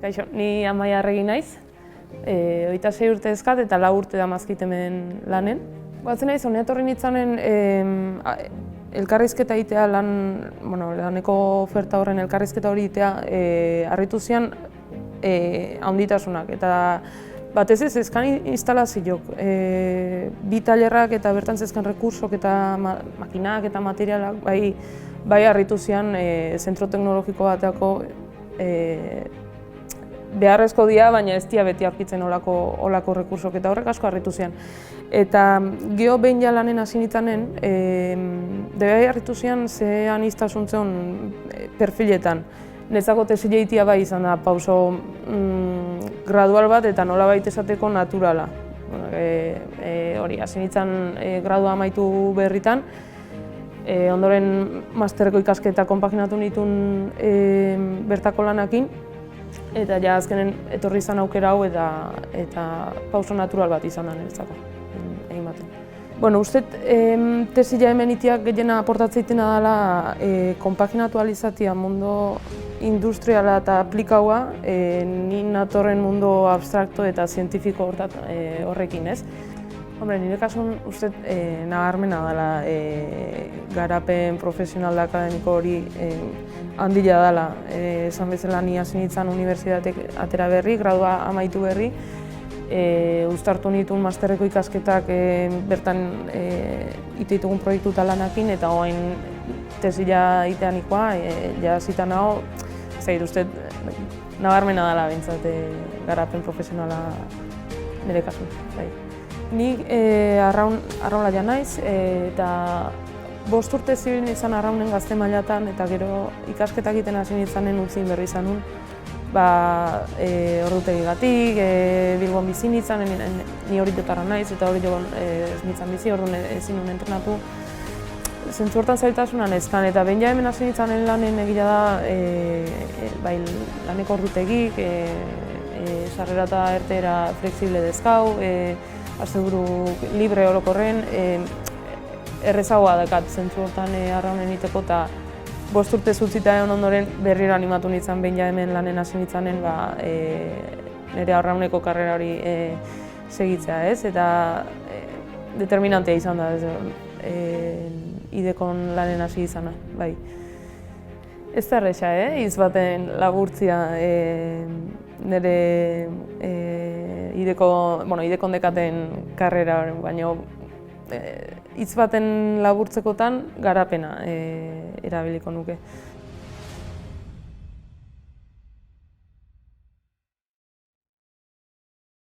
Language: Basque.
Kaixo, ni Amaia Arregi naiz. 26 urte ezkat eta 4 urte damazkit hemen lanen. Batzen naiz, hona etorri nintzanen elkarrizketa egitea, laneko oferta horren elkarrizketa hori egitea harritu zian handitasunak. Eta batez ez ezkan instalazioak, bi tailerrak eta bertan zezkan rekursok eta makinak eta materialak bai harritu zian zentro teknologiko bateako beharrezko dira, baina ez dira beti aurkitzen olako rekursok eta horrek asko harritu zian. Eta geho behin ja lanen hasi nintzanen, bai harritu zian ze aniztasun zeon perfiletan. Netzako tesile egitea bai izan da pauso gradual bat eta nolabait esateko naturala. Hori, hasi nintzen gradua amaitu berritan, ondoren masterreko ikasketa konpaginatu nituen bertako lanakin, eta ja azkenen etorri izan aukera hau eta pauso natural bat izan da niretzako egin baten. Bueno, uste tesila hemen itiak gehiena aportatzeitena dela konpaginatu alizatia mundu industriala eta aplikaua ni natorren mundu abstrakto eta zientifiko horrekin, ez? Hombre, nire kasun uste nabarmena dela garapen profesional akademiko hori handila dela. Esan bezala ni hasi nintzen unibertsitatek atera berri, gradua amaitu berri, uztartu nituen masterreko ikasketak bertan ite ditugun proiektu eta lanakin, eta orain tesila itean ikoa, ja zitan nago, zait uste nabarmena dela behintzat garapen profesionala nire kasun. Ni arraunlaria naiz eta 5 urte zibilin izan arraunen gazte mailatan eta gero ikasketak egiten hasi nintzanen utzin berri izan nun. Ordutegigatik, Bilbon bizi nintzen, ni hori jotarra naiz eta hori joan ez nintzen bizi, orduan ezin nun entrenatu. Zentzu hortan zailtasunan ezkan eta behin ja hemen hasi nintzanen lanen egia da laneko ordutegik, sarrera eta ertera flexible dezkau, asteburu libre orokorren, errezagoa dakat zentzu hortan arraunen iteko eta 5 urte zutzita egon ondoren berriro animatu nintzen behin ja hemen lanen hasi nintzanen nire arrauneko karrera hori segitzea, ez? Eta determinantea izan da, idekon lanen hasi izana, bai. Ez da erresa, hitz baten laburtzia nire idekon dekaten karrera hori, baina hitz baten laburtzekotan garapena erabiliko nuke.